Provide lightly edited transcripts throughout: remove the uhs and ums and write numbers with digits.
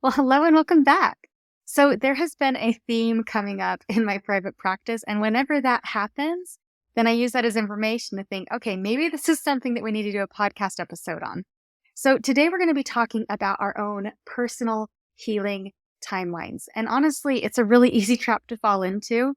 Well, hello and welcome back. So, there has been a theme coming up in my private practice, and whenever that happens, then I use that as information to think, okay, maybe this is something that we need to do a podcast episode on. So, today we're going to be talking about our own personal healing timelines. And honestly, it's a really easy trap to fall into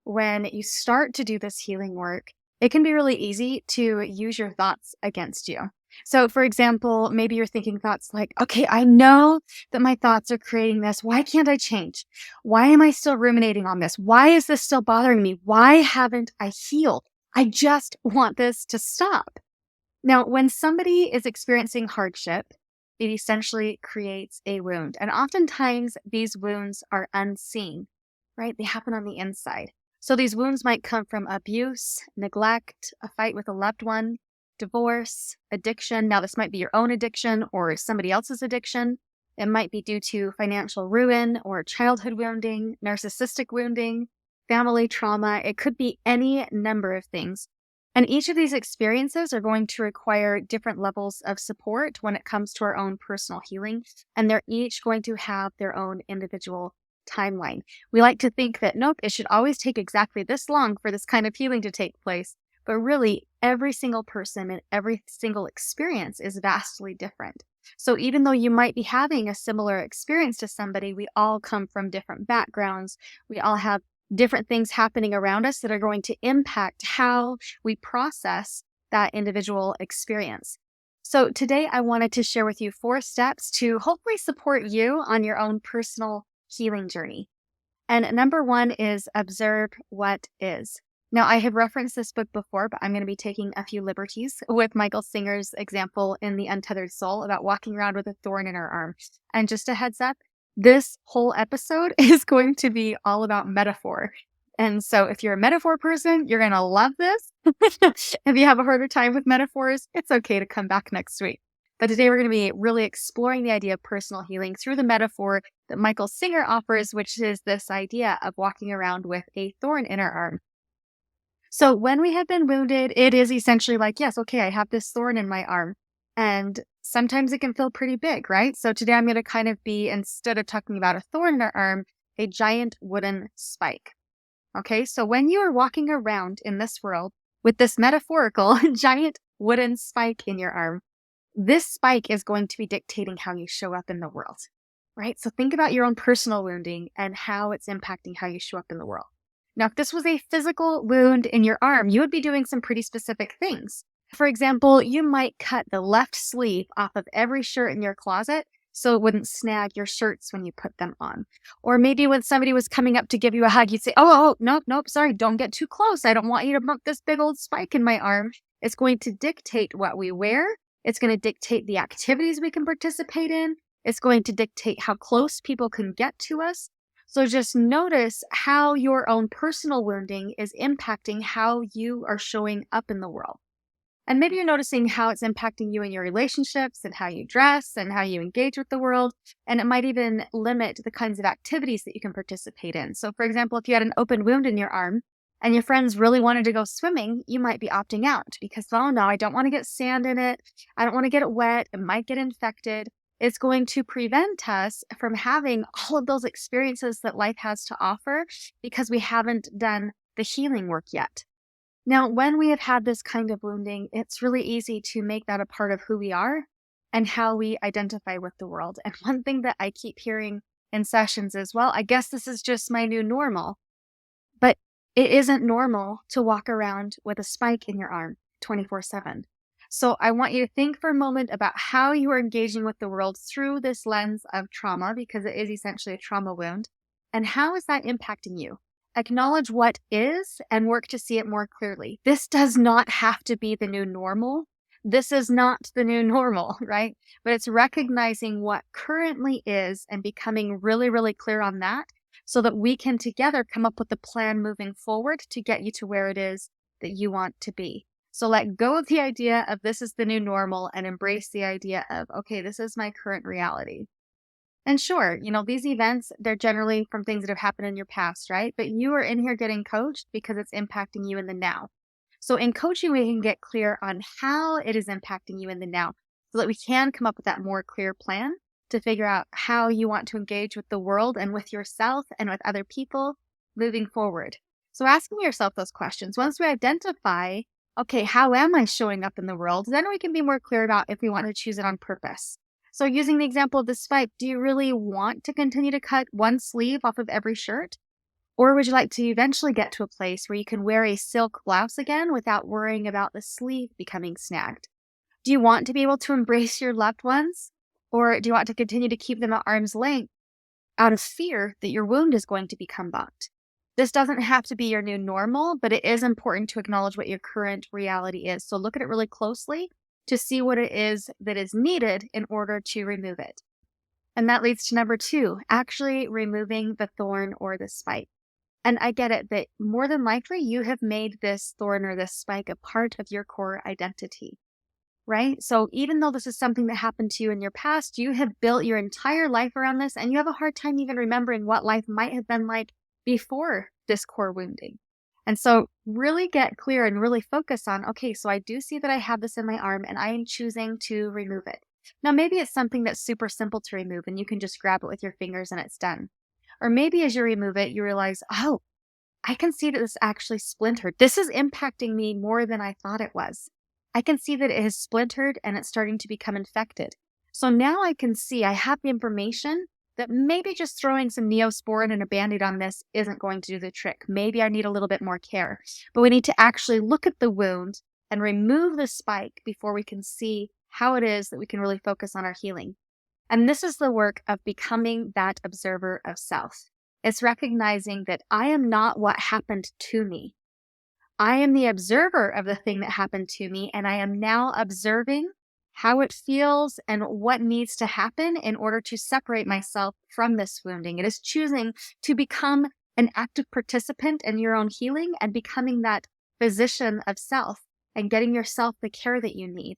when you start to do this healing work. It can be really easy to use your thoughts against you. So, for example, maybe you're thinking thoughts like, okay, I know that my thoughts are creating this. Why can't I change? Why am I still ruminating on this? Why is this still bothering me? Why haven't I healed? I just want this to stop. Now, when somebody is experiencing hardship, it essentially creates a wound. And oftentimes these wounds are unseen, right? They happen on the inside. So these wounds might come from abuse, neglect, a fight with a loved one, divorce, addiction. Now, this might be your own addiction or somebody else's addiction. It might be due to financial ruin or childhood wounding, narcissistic wounding, family trauma. It could be any number of things. And each of these experiences are going to require different levels of support when it comes to our own personal healing. And they're each going to have their own individual timeline. We like to think that, nope, it should always take exactly this long for this kind of healing to take place. But really, every single person and every single experience is vastly different. So even though you might be having a similar experience to somebody, we all come from different backgrounds. We all have different things happening around us that are going to impact how we process that individual experience. So today I wanted to share with you 4 steps to hopefully support you on your own personal healing journey. And number 1 is observe what is. Now, I have referenced this book before, but I'm going to be taking a few liberties with Michael Singer's example in The Untethered Soul about walking around with a thorn in our arm. And just a heads up, this whole episode is going to be all about metaphor. And so if you're a metaphor person, you're going to love this. If you have a harder time with metaphors, it's okay to come back next week. But today we're going to be really exploring the idea of personal healing through the metaphor that Michael Singer offers, which is this idea of walking around with a thorn in our arm. So when we have been wounded, it is essentially like, yes, okay, I have this thorn in my arm. And sometimes it can feel pretty big, right? So today I'm going to kind of be, instead of talking about a thorn in our arm, a giant wooden spike. Okay, so when you are walking around in this world with this metaphorical giant wooden spike in your arm, this spike is going to be dictating how you show up in the world, right? So think about your own personal wounding and how it's impacting how you show up in the world. Now, if this was a physical wound in your arm, you would be doing some pretty specific things. For example, you might cut the left sleeve off of every shirt in your closet so it wouldn't snag your shirts when you put them on. Or maybe when somebody was coming up to give you a hug, you'd say, oh, nope, sorry, don't get too close. I don't want you to bump this big old spike in my arm. It's going to dictate what we wear. It's going to dictate the activities we can participate in. It's going to dictate how close people can get to us. So just notice how your own personal wounding is impacting how you are showing up in the world. And maybe you're noticing how it's impacting you in your relationships and how you dress and how you engage with the world. And it might even limit the kinds of activities that you can participate in. So for example, if you had an open wound in your arm and your friends really wanted to go swimming, you might be opting out because, oh no, I don't want to get sand in it. I don't want to get it wet. It might get infected. It's going to prevent us from having all of those experiences that life has to offer because we haven't done the healing work yet. Now, when we have had this kind of wounding, it's really easy to make that a part of who we are and how we identify with the world. And one thing that I keep hearing in sessions is, well, I guess this is just my new normal. But it isn't normal to walk around with a spike in your arm 24/7. So I want you to think for a moment about how you are engaging with the world through this lens of trauma, because it is essentially a trauma wound. And how is that impacting you? Acknowledge what is and work to see it more clearly. This does not have to be the new normal. This is not the new normal, right? But it's recognizing what currently is and becoming really, really clear on that so that we can together come up with a plan moving forward to get you to where it is that you want to be. So let go of the idea of this is the new normal and embrace the idea of, okay, this is my current reality. And sure, these events, they're generally from things that have happened in your past, right? But you are in here getting coached because it's impacting you in the now. So in coaching, we can get clear on how it is impacting you in the now so that we can come up with that more clear plan to figure out how you want to engage with the world and with yourself and with other people moving forward. So asking yourself those questions, once we identify, okay, how am I showing up in the world? Then we can be more clear about if we want to choose it on purpose. So using the example of the spike, do you really want to continue to cut one sleeve off of every shirt? Or would you like to eventually get to a place where you can wear a silk blouse again without worrying about the sleeve becoming snagged? Do you want to be able to embrace your loved ones? Or do you want to continue to keep them at arm's length out of fear that your wound is going to become bucked? This doesn't have to be your new normal, but it is important to acknowledge what your current reality is. So look at it really closely to see what it is that is needed in order to remove it. And that leads to number 2, actually removing the thorn or the spike. And I get it that more than likely you have made this thorn or this spike a part of your core identity, right? So even though this is something that happened to you in your past, you have built your entire life around this, and you have a hard time even remembering what life might have been like before this core wounding. And so really get clear and really focus on, okay, so I do see that I have this in my arm and I am choosing to remove it. Now, maybe it's something that's super simple to remove and you can just grab it with your fingers and it's done. Or maybe as you remove it, you realize, oh, I can see that this actually splintered. This is impacting me more than I thought it was. I can see that it has splintered and it's starting to become infected. So now I can see I have the information that maybe just throwing some Neosporin and a Band-Aid on this isn't going to do the trick. Maybe I need a little bit more care. But we need to actually look at the wound and remove the spike before we can see how it is that we can really focus on our healing. And this is the work of becoming that observer of self. It's recognizing that I am not what happened to me. I am the observer of the thing that happened to me, and I am now observing how it feels and what needs to happen in order to separate myself from this wounding. It is choosing to become an active participant in your own healing and becoming that physician of self and getting yourself the care that you need.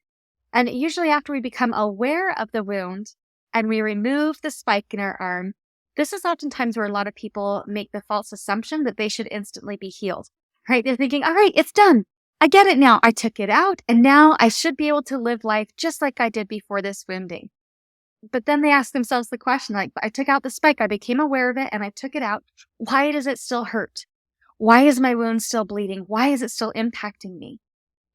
And usually after we become aware of the wound and we remove the spike in our arm, this is oftentimes where a lot of people make the false assumption that they should instantly be healed, right? They're thinking, all right, it's done. I get it now. I took it out and now I should be able to live life just like I did before this wounding. But then they ask themselves the question, like, I took out the spike, I became aware of it and I took it out. Why does it still hurt? Why is my wound still bleeding? Why is it still impacting me?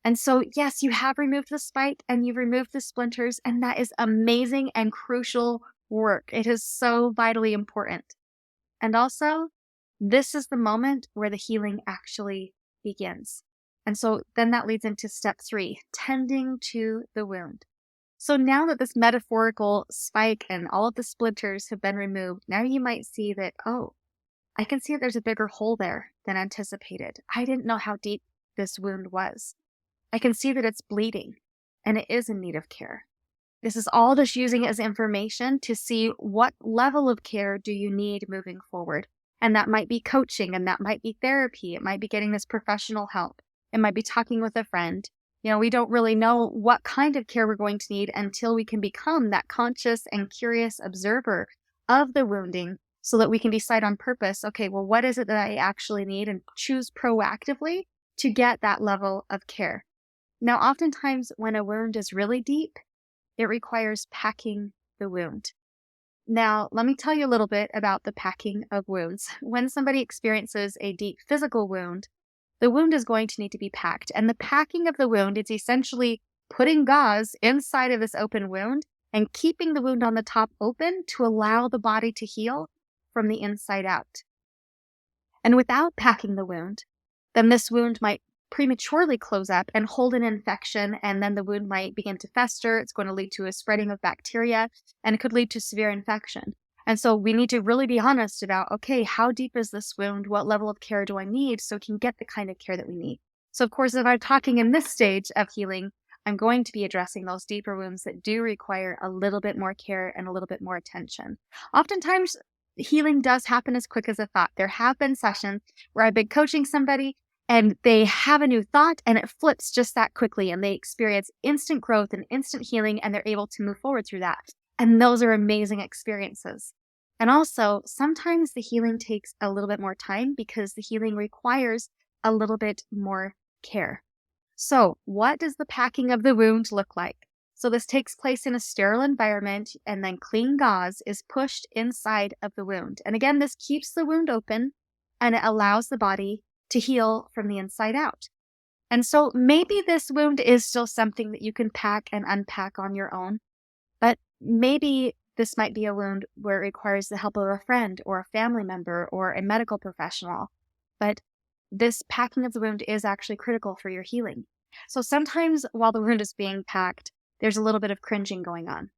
And so, yes, you have removed the spike and you've removed the splinters, and that is amazing and crucial work. It is so vitally important. And also, this is the moment where the healing actually begins. And so then that leads into step 3, tending to the wound. So now that this metaphorical spike and all of the splinters have been removed, now you might see that, oh, I can see that there's a bigger hole there than anticipated. I didn't know how deep this wound was. I can see that it's bleeding and it is in need of care. This is all just using it as information to see what level of care do you need moving forward. And that might be coaching, and that might be therapy. It might be getting this professional help. It might be talking with a friend. We don't really know what kind of care we're going to need until we can become that conscious and curious observer of the wounding so that we can decide on purpose, okay, well, what is it that I actually need, and choose proactively to get that level of care. Now, oftentimes when a wound is really deep, it requires packing the wound. Now, let me tell you a little bit about the packing of wounds. When somebody experiences a deep physical wound, the wound is going to need to be packed. And the packing of the wound is essentially putting gauze inside of this open wound and keeping the wound on the top open to allow the body to heal from the inside out. And without packing the wound, then this wound might prematurely close up and hold an infection, and then the wound might begin to fester. It's going to lead to a spreading of bacteria, and it could lead to severe infection. And so we need to really be honest about, okay, how deep is this wound? What level of care do I need so we can get the kind of care that we need? So of course, if I'm talking in this stage of healing, I'm going to be addressing those deeper wounds that do require a little bit more care and a little bit more attention. Oftentimes, healing does happen as quick as a thought. There have been sessions where I've been coaching somebody and they have a new thought and it flips just that quickly, and they experience instant growth and instant healing, and they're able to move forward through that. And those are amazing experiences. And also, sometimes the healing takes a little bit more time because the healing requires a little bit more care. So what does the packing of the wound look like? So this takes place in a sterile environment, and then clean gauze is pushed inside of the wound. And again, this keeps the wound open and it allows the body to heal from the inside out. And so maybe this wound is still something that you can pack and unpack on your own, but maybe this might be a wound where it requires the help of a friend or a family member or a medical professional. But this packing of the wound is actually critical for your healing. So sometimes while the wound is being packed, there's a little bit of cringing going on,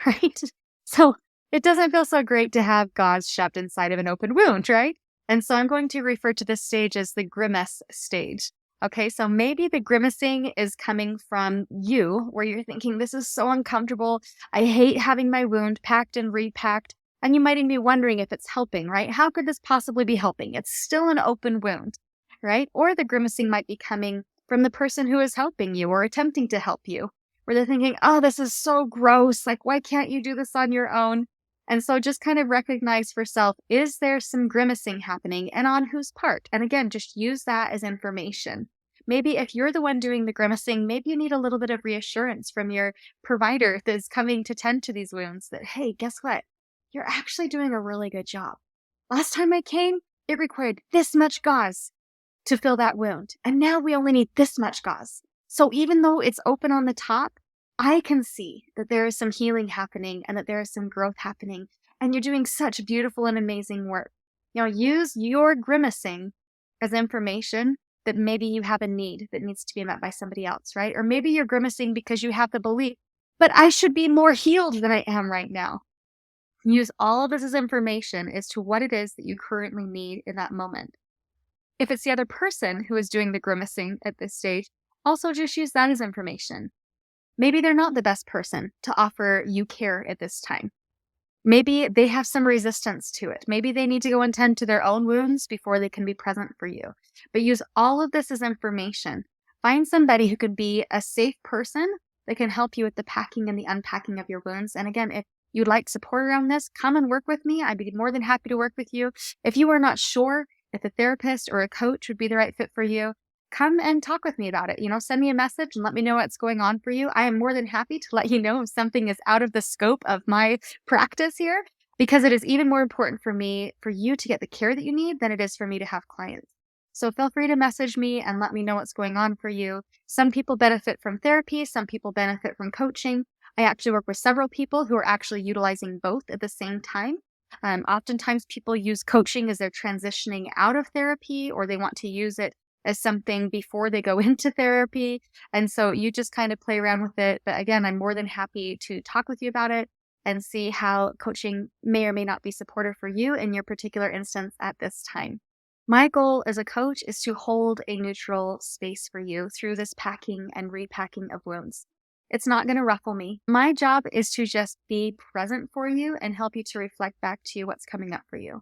right? So it doesn't feel so great to have gauze shoved inside of an open wound, right? And so I'm going to refer to this stage as the grimace stage. Okay, so maybe the grimacing is coming from you, where you're thinking, this is so uncomfortable. I hate having my wound packed and repacked. And you might even be wondering if it's helping, right? How could this possibly be helping? It's still an open wound, right? Or the grimacing might be coming from the person who is helping you or attempting to help you, where they're thinking, oh, this is so gross. Like, why can't you do this on your own? And so just kind of recognize for self, is there some grimacing happening and on whose part? And again, just use that as information. Maybe if you're the one doing the grimacing, maybe you need a little bit of reassurance from your provider that's coming to tend to these wounds that, hey, guess what? You're actually doing a really good job. Last time I came, it required this much gauze to fill that wound. And now we only need this much gauze. So even though it's open on the top, I can see that there is some healing happening and that there is some growth happening. And you're doing such beautiful and amazing work. Use your grimacing as information that maybe you have a need that needs to be met by somebody else, right? Or maybe you're grimacing because you have the belief, but I should be more healed than I am right now. Use all of this as information as to what it is that you currently need in that moment. If it's the other person who is doing the grimacing at this stage, also just use that as information. Maybe they're not the best person to offer you care at this time. Maybe they have some resistance to it. Maybe they need to go and tend to their own wounds before they can be present for you. But use all of this as information. Find somebody who could be a safe person that can help you with the packing and the unpacking of your wounds. And again, if you'd like support around this, come and work with me. I'd be more than happy to work with you. If you are not sure if a therapist or a coach would be the right fit for you, come and talk with me about it. Send me a message and let me know what's going on for you. I am more than happy to let you know if something is out of the scope of my practice here, because it is even more important for me, for you to get the care that you need than it is for me to have clients. So feel free to message me and let me know what's going on for you. Some people benefit from therapy. Some people benefit from coaching. I actually work with several people who are actually utilizing both at the same time. Oftentimes people use coaching as they're transitioning out of therapy, or they want to use it as something before they go into therapy. And so you just kind of play around with it. But again, I'm more than happy to talk with you about it and see how coaching may or may not be supportive for you in your particular instance at this time. My goal as a coach is to hold a neutral space for you through this packing and repacking of wounds. It's not going to ruffle me. My job is to just be present for you and help you to reflect back to you what's coming up for you,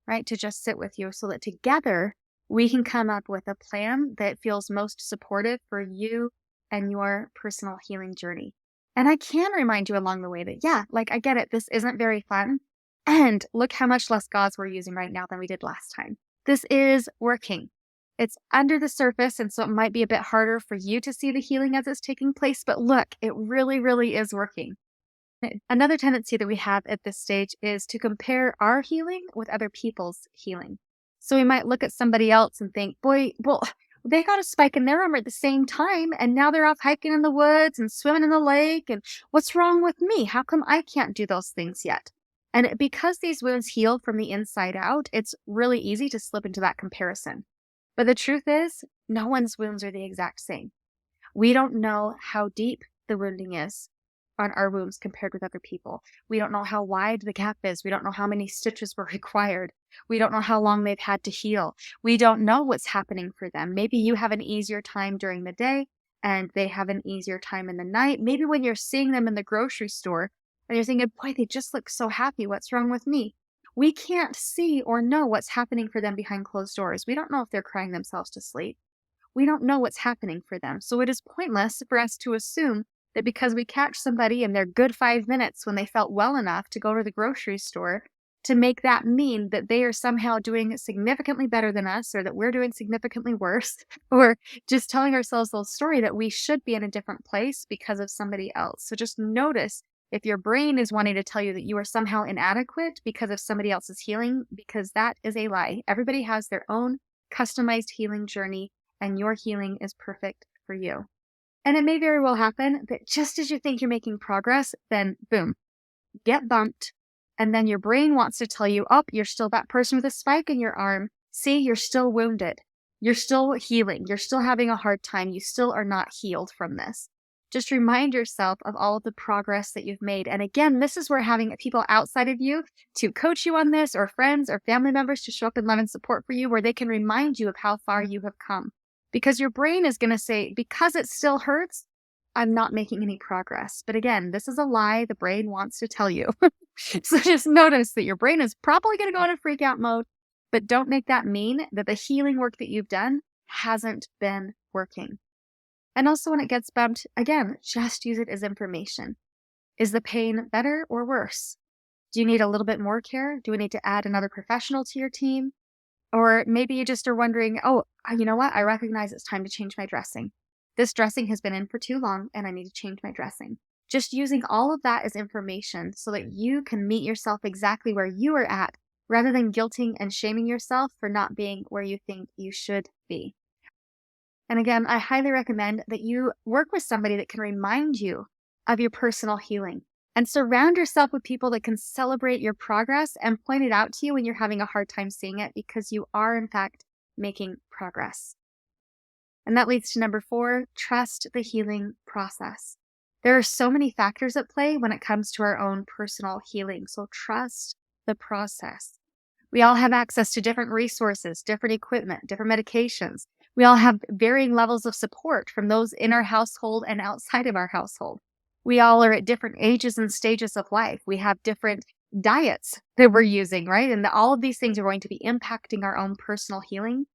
right? To just sit with you so that together we can come up with a plan that feels most supportive for you and your personal healing journey. And I can remind you along the way that, I get it. This isn't very fun. And look how much less gauze we're using right now than we did last time. This is working. It's under the surface, and so it might be a bit harder for you to see the healing as it's taking place. But look, it really, really is working. Another tendency that we have at this stage is to compare our healing with other people's healing. So we might look at somebody else and think, boy, well, they got a spike in their armor at the same time, and now they're off hiking in the woods and swimming in the lake, and what's wrong with me? How come I can't do those things yet? And because these wounds heal from the inside out, it's really easy to slip into that comparison. But the truth is, no one's wounds are the exact same. We don't know how deep the wounding is on our wounds compared with other people. We don't know how wide the gap is. We don't know how many stitches were required. We don't know how long they've had to heal. We don't know what's happening for them. Maybe you have an easier time during the day and they have an easier time in the night. Maybe when you're seeing them in the grocery store and you're thinking, boy, they just look so happy. What's wrong with me? We can't see or know what's happening for them behind closed doors. We don't know if they're crying themselves to sleep. We don't know what's happening for them. So it is pointless for us to assume that because we catch somebody in their good 5 minutes when they felt well enough to go to the grocery store to make that mean that they are somehow doing significantly better than us, or that we're doing significantly worse, or just telling ourselves the story that we should be in a different place because of somebody else. So just notice if your brain is wanting to tell you that you are somehow inadequate because of somebody else's healing, because that is a lie. Everybody has their own customized healing journey, and your healing is perfect for you. And it may very well happen that just as you think you're making progress, then boom, get bumped. And then your brain wants to tell you, oh, you're still that person with a spike in your arm. See, you're still wounded. You're still healing. You're still having a hard time. You still are not healed from this. Just remind yourself of all of the progress that you've made. And again, this is where having people outside of you to coach you on this, or friends or family members to show up in love and support for you, where they can remind you of how far you have come. Because your brain is going to say, because it still hurts, I'm not making any progress. But again, this is a lie the brain wants to tell you. So just notice that your brain is probably going to go into freak out mode, but don't make that mean that the healing work that you've done hasn't been working. And also when it gets bumped, again, just use it as information. Is the pain better or worse? Do you need a little bit more care? Do we need to add another professional to your team? Or maybe you just are wondering, oh, you know what? I recognize it's time to change my dressing. This dressing has been in for too long and I need to change my dressing. Just using all of that as information so that you can meet yourself exactly where you are at, rather than guilting and shaming yourself for not being where you think you should be. And again, I highly recommend that you work with somebody that can remind you of your personal healing, and surround yourself with people that can celebrate your progress and point it out to you when you're having a hard time seeing it, because you are, in fact, making progress. And that leads to number 4, trust the healing process. There are so many factors at play when it comes to our own personal healing, so trust the process. We all have access to different resources, different equipment, different medications. We all have varying levels of support from those in our household and outside of our household. We all are at different ages and stages of life. We have different diets that we're using, right? And all of these things are going to be impacting our own personal healing.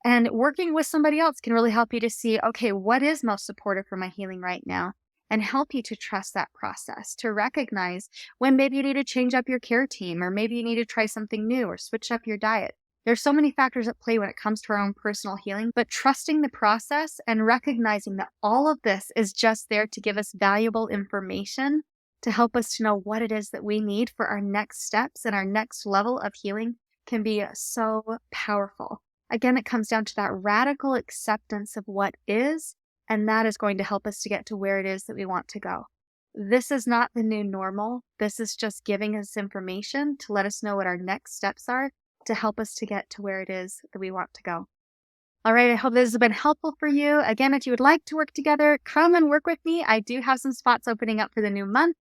And working with somebody else can really help you to see, okay, what is most supportive for my healing right now? And help you to trust that process, to recognize when maybe you need to change up your care team, or maybe you need to try something new or switch up your diet. There's so many factors at play when it comes to our own personal healing, but trusting the process and recognizing that all of this is just there to give us valuable information to help us to know what it is that we need for our next steps and our next level of healing can be so powerful. Again, it comes down to that radical acceptance of what is, and that is going to help us to get to where it is that we want to go. This is not the new normal. This is just giving us information to let us know what our next steps are to help us to get to where it is that we want to go. All right, I hope this has been helpful for you. Again, if you would like to work together, come and work with me. I do have some spots opening up for the new month.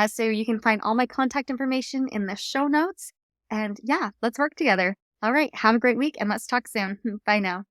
So you can find all my contact information in the show notes. And yeah, let's work together. All right, have a great week and let's talk soon. Bye now.